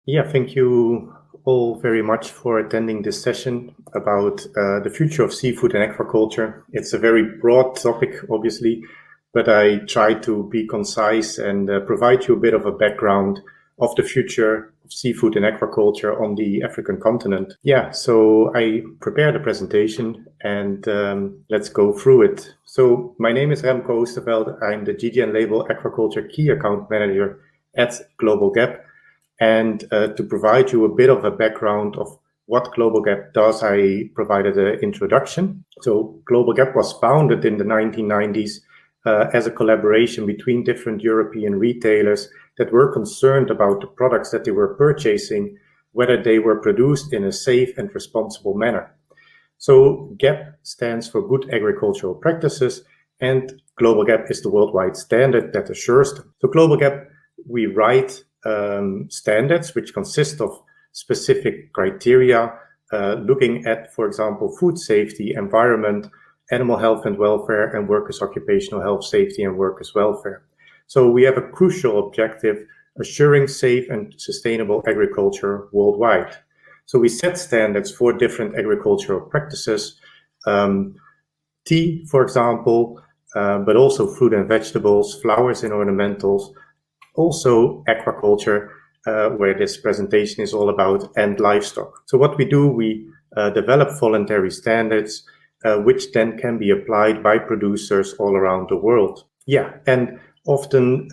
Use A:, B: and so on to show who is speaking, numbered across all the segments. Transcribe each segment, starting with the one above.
A: Yeah, thank you all very much for attending this session about the future of seafood and aquaculture. It's a very broad topic, obviously, but I try to be concise and provide you a bit of a background of the future of seafood and aquaculture on the African continent. Yeah, so I prepared a presentation and let's go through it. So my name is Remko Oosterveld. I'm the GDN Label Aquaculture Key Account Manager at GLOBALG.A.P. And to provide you a bit of a background of what GLOBALG.A.P does, I provided an introduction. So GLOBALG.A.P was founded in the 1990s as a collaboration between different European retailers that were concerned about the products that they were purchasing, whether they were produced in a safe and responsible manner. So GAP stands for Good Agricultural Practices, and GLOBALG.A.P is the worldwide standard that assures them. So GLOBALG.A.P, we write standards which consist of specific criteria looking at, for example, food safety, environment, animal health and welfare, and workers' occupational health, safety, and workers' welfare. So we have a crucial objective, assuring safe and sustainable agriculture worldwide. So we set standards for different agricultural practices, tea, for example, but also fruit and vegetables, flowers and ornamentals, also aquaculture, where this presentation is all about, and livestock. So what we do, we develop voluntary standards, which then can be applied by producers all around the world. Yeah, and often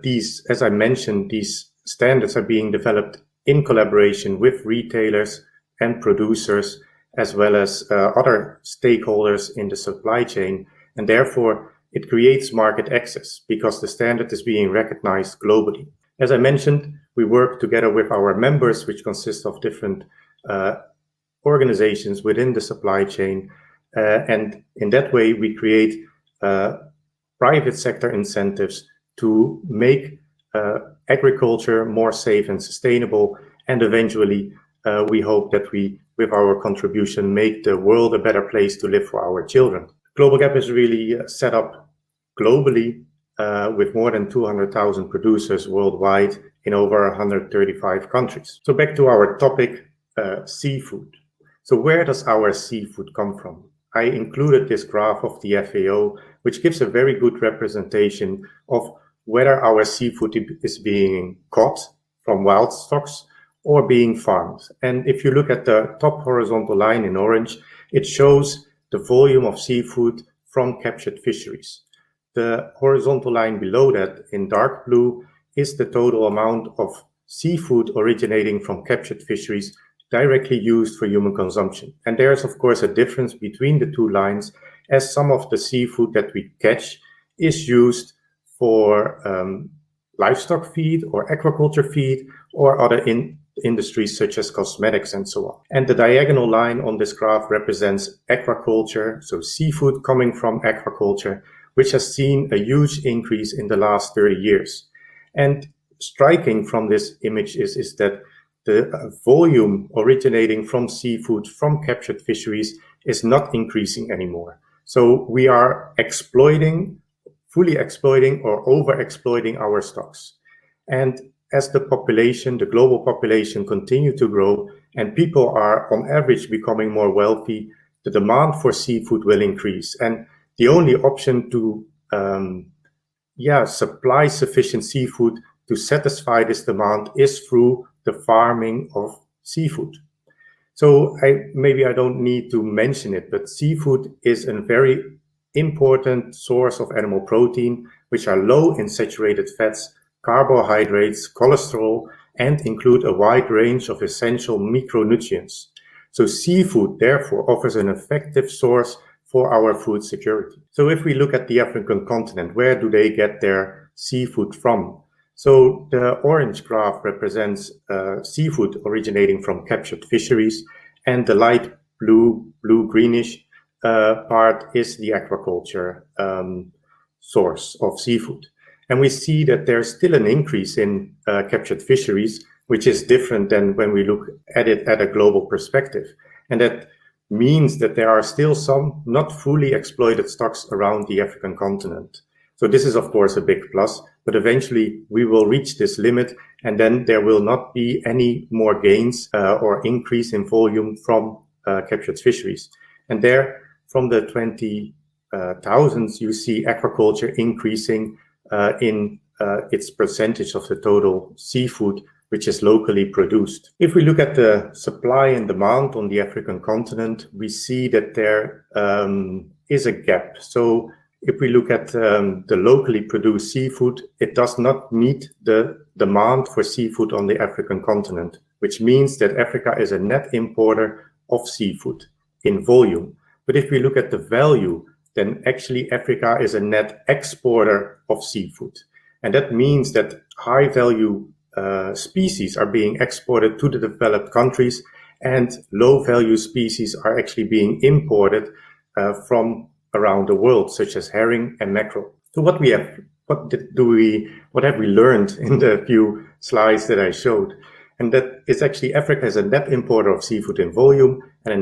A: these, as I mentioned, these standards are being developed in collaboration with retailers and producers, as well as other stakeholders in the supply chain, and therefore it creates market access because the standard is being recognized globally. As I mentioned, we work together with our members, which consist of different organizations within the supply chain. And in that way, we create private sector incentives to make agriculture more safe and sustainable. And eventually, we hope that we, with our contribution, make the world a better place to live for our children. GLOBALG.A.P is really set up globally with more than 200,000 producers worldwide in over 135 countries. So back to our topic, seafood. So where does our seafood come from? I included this graph of the FAO, which gives a very good representation of whether our seafood is being caught from wild stocks or being farmed. And if you look at the top horizontal line in orange, it shows the volume of seafood from captured fisheries. The horizontal line below that in dark blue is the total amount of seafood originating from captured fisheries directly used for human consumption. And there's of course a difference between the two lines, as some of the seafood that we catch is used for livestock feed or aquaculture feed or other industries such as cosmetics and so on. And the diagonal line on this graph represents aquaculture, so seafood coming from aquaculture, which has seen a huge increase in the last 30 years. And striking from this image is that the volume originating from seafood from captured fisheries is not increasing anymore. So we are fully exploiting or over-exploiting our stocks. And as the population, the global population continue to grow and people are on average becoming more wealthy, the demand for seafood will increase. And the only option to supply sufficient seafood to satisfy this demand is through the farming of seafood. So maybe I don't need to mention it, but seafood is a very important source of animal protein, which are low in saturated fats, carbohydrates, cholesterol, and include a wide range of essential micronutrients. So seafood therefore offers an effective source for our food security. So if we look at the African continent, where do they get their seafood from? So the orange graph represents seafood originating from captured fisheries, and the light blue-greenish part is the aquaculture source of seafood. And we see that there's still an increase in captured fisheries, which is different than when we look at it at a global perspective. And that means that there are still some not fully exploited stocks around the African continent. So this is, of course, a big plus, but eventually we will reach this limit, and then there will not be any more gains or increase in volume from captured fisheries. And there, from the 20,000s, you see aquaculture increasing in its percentage of the total seafood which is locally produced. If we look at the supply and demand on the African continent, we see that there is a gap. So if we look at the locally produced seafood, it does not meet the demand for seafood on the African continent, which means that Africa is a net importer of seafood in volume. But if we look at the value, then actually Africa is a net exporter of seafood. And that means that high value species are being exported to the developed countries, and low value species are actually being imported from around the world, such as herring and mackerel. So what have we learned in the few slides that I showed? And that is actually Africa is a net importer of seafood in volume and a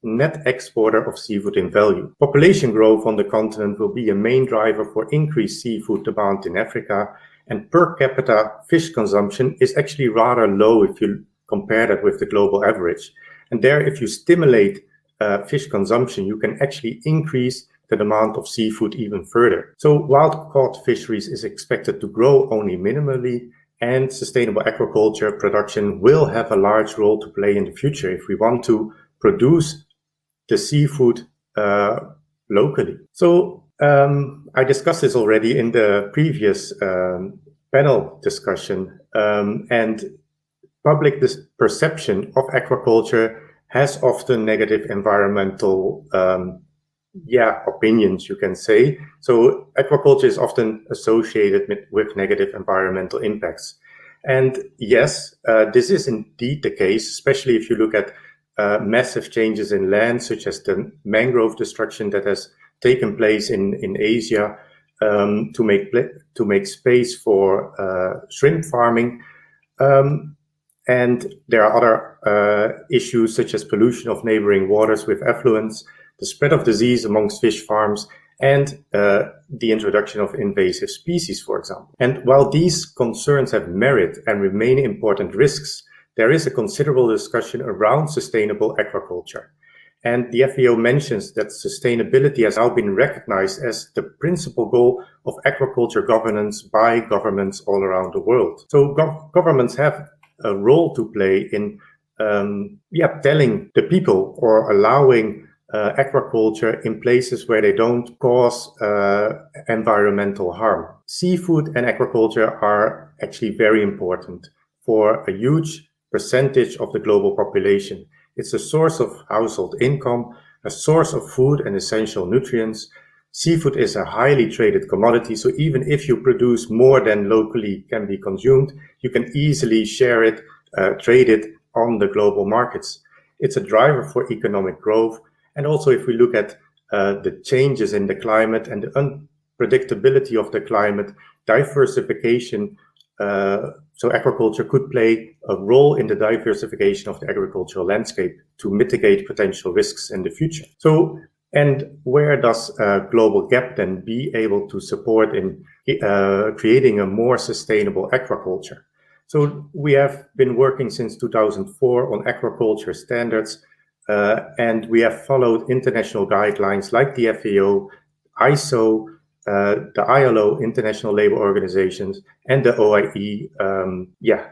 A: net exporter of seafood in value. Population growth on the continent will be a main driver for increased seafood demand in Africa, and per capita fish consumption is actually rather low if you compare that with the global average. And there, if you stimulate fish consumption, you can actually increase the demand of seafood even further. So wild-caught fisheries is expected to grow only minimally, and sustainable aquaculture production will have a large role to play in the future if we want to produce the seafood locally. So I discussed this already in the previous panel discussion, and public perception of aquaculture has often negative environmental opinions, you can say. So aquaculture is often associated with negative environmental impacts. And yes, this is indeed the case, especially if you look at massive changes in land, such as the mangrove destruction that has taken place in Asia to make space for shrimp farming. And there are other issues such as pollution of neighboring waters with effluents, the spread of disease amongst fish farms, and the introduction of invasive species, for example. And while these concerns have merit and remain important risks, there is a considerable discussion around sustainable aquaculture. And the FAO mentions that sustainability has now been recognized as the principal goal of aquaculture governance by governments all around the world. So governments have a role to play in telling the people or allowing aquaculture in places where they don't cause environmental harm. Seafood and aquaculture are actually very important for a huge percentage of the global population. It's a source of household income, a source of food and essential nutrients. Seafood is a highly traded commodity, so even if you produce more than locally can be consumed, you can easily share it, trade it on the global markets. It's a driver for economic growth. And also if we look at the changes in the climate and the unpredictability of the climate, diversification, so aquaculture could play a role in the diversification of the agricultural landscape to mitigate potential risks in the future. So, and where does GLOBAL.A.P then be able to support in creating a more sustainable aquaculture? So we have been working since 2004 on aquaculture standards, and we have followed international guidelines like the FAO, ISO, the ILO, International Labour Organizations, and the OIE,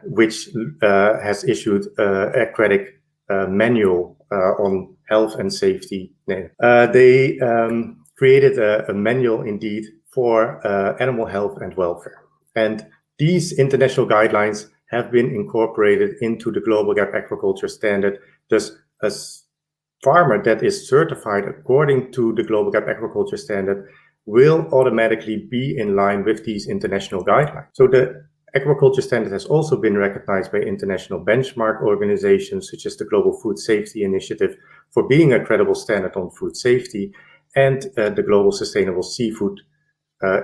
A: which has issued an aquatic manual on health and safety. They created a manual indeed for animal health and welfare. And these international guidelines have been incorporated into the GLOBAL.A.P aquaculture standard. Thus, a farmer that is certified according to the GLOBAL.A.P aquaculture standard will automatically be in line with these international guidelines. So the aquaculture standard has also been recognized by international benchmark organizations such as the Global Food Safety Initiative for being a credible standard on food safety, and the Global Sustainable Seafood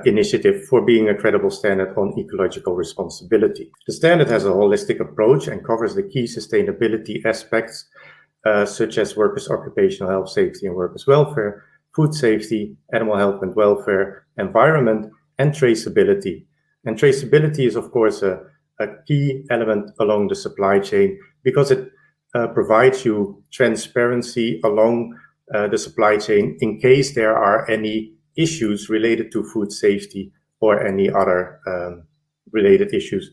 A: Initiative for being a credible standard on ecological responsibility. The standard has a holistic approach and covers the key sustainability aspects such as workers' occupational health, safety and workers' welfare, food safety, animal health and welfare, environment, and traceability. And traceability is, of course, a key element along the supply chain because it provides you transparency along the supply chain in case there are any issues related to food safety or any other related issues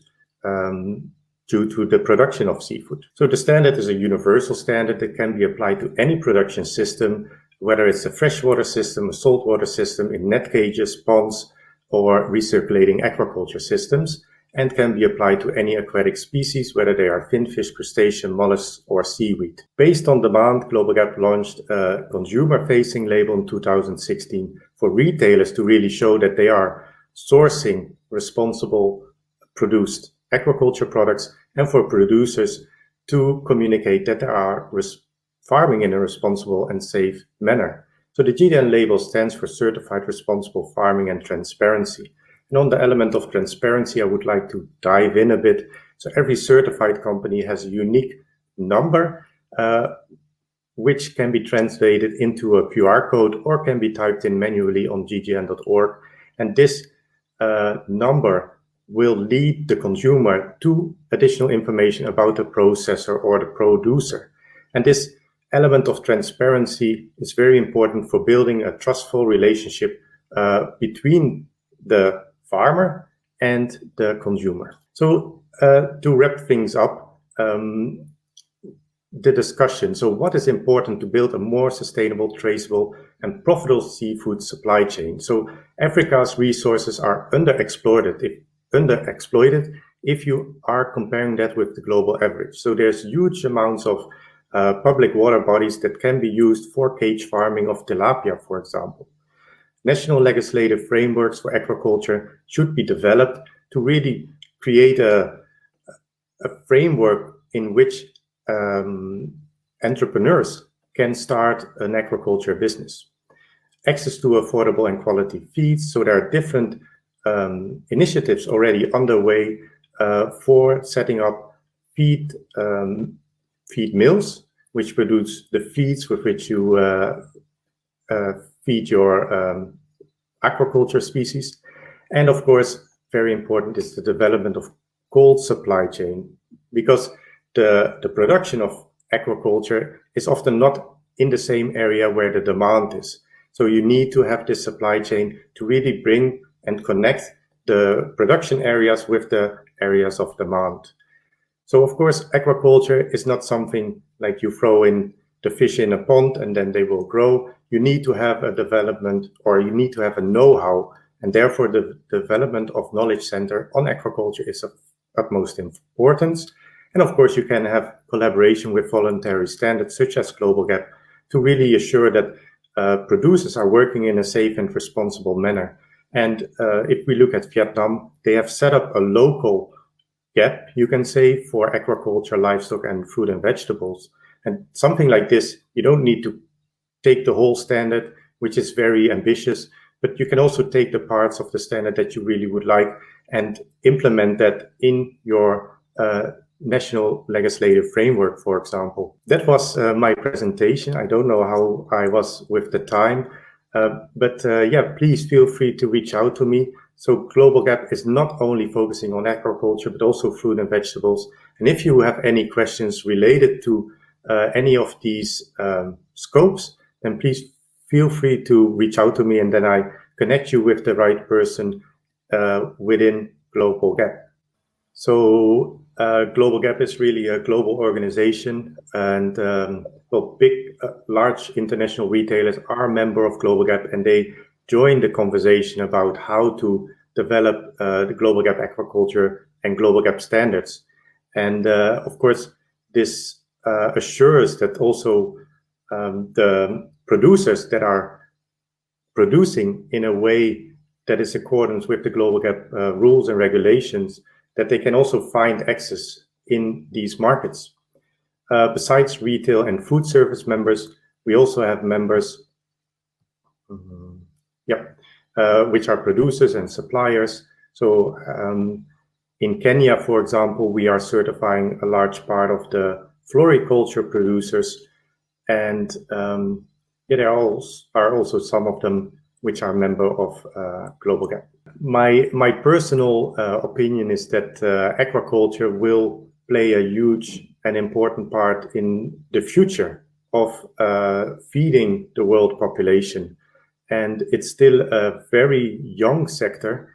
A: due to the production of seafood. So the standard is a universal standard that can be applied to any production system, whether it's a freshwater system, a saltwater system, in net cages, ponds, or recirculating aquaculture systems, and can be applied to any aquatic species, whether they are finfish, crustacean, mollusks, or seaweed. Based on demand, GLOBAL.A.P launched a consumer-facing label in 2016 for retailers to really show that they are sourcing responsible produced aquaculture products, and for producers to communicate that they are farming in a responsible and safe manner. So the GDN label stands for Certified Responsible Farming and Transparency. And on the element of transparency, I would like to dive in a bit. So every certified company has a unique number, which can be translated into a QR code or can be typed in manually on ggn.org. And this number will lead the consumer to additional information about the processor or the producer. And this element of transparency is very important for building a trustful relationship between the farmer and the consumer. So to wrap things up, the discussion. So what is important to build a more sustainable, traceable, and profitable seafood supply chain? So Africa's resources are underexploited if you are comparing that with the global average. So there's huge amounts of public water bodies that can be used for cage farming of tilapia, for example. National legislative frameworks for aquaculture should be developed to really create a framework in which entrepreneurs can start an aquaculture business. Access to affordable and quality feeds. So there are different initiatives already underway for setting up feed mills, which produce the feeds with which you feed your aquaculture species. And of course, very important is the development of cold supply chain, because the production of aquaculture is often not in the same area where the demand is. So you need to have this supply chain to really bring and connect the production areas with the areas of demand. So of course, aquaculture is not something like you throw in the fish in a pond and then they will grow. You need to have a development, or you need to have a know-how, and therefore the development of knowledge center on aquaculture is of utmost importance. And of course, you can have collaboration with voluntary standards such as GLOBAL.A.P to really assure that producers are working in a safe and responsible manner. And if we look at Vietnam, they have set up a local GAP, you can say, for aquaculture, livestock, and fruit and vegetables. And something like this, you don't need to take the whole standard, which is very ambitious, but you can also take the parts of the standard that you really would like and implement that in your national legislative framework, for example. That was my presentation. I don't know how I was with the time, but yeah, please feel free to reach out to me. So GLOBAL.A.P is not only focusing on aquaculture, but also fruit and vegetables. And if you have any questions related to any of these scopes, then please feel free to reach out to me, and then I connect you with the right person within GLOBAL.A.P. So GLOBAL.A.P is really a global organization, and well, large international retailers are a member of GLOBAL.A.P, and they join the conversation about how to develop the GLOBAL.A.P aquaculture and GLOBAL.A.P standards. And of course, this assures that also the producers that are producing in a way that is accordance with the GLOBAL.A.P rules and regulations, that they can also find access in these markets. Besides retail and food service members, we also have members which are producers and suppliers. So in Kenya, for example, we are certifying a large part of the floriculture producers, and there are also some of them which are member of GLOBAL.A.P. my personal opinion is that aquaculture will play a huge and important part in the future of feeding the world population. And it's still a very young sector,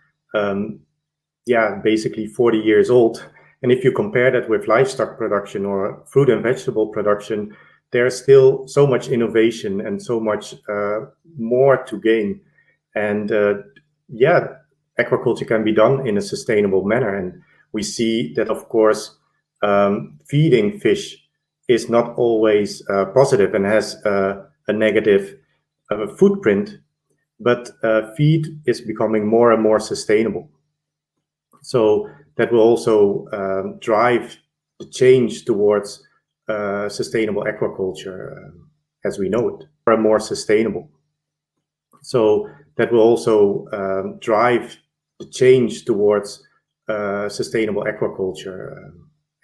A: basically 40 years old. And if you compare that with livestock production or fruit and vegetable production, there's still so much innovation and so much more to gain. And aquaculture can be done in a sustainable manner. And we see that, of course, feeding fish is not always positive and has a negative footprint, but feed is becoming more and more sustainable. So that will also drive the change towards sustainable aquaculture as we know it, more and more sustainable. So that will also drive the change towards sustainable aquaculture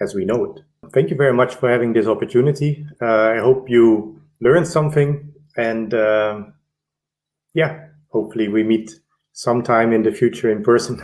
A: as we know it. Thank you very much for having this opportunity. I hope you learned something, and hopefully we meet sometime in the future in person.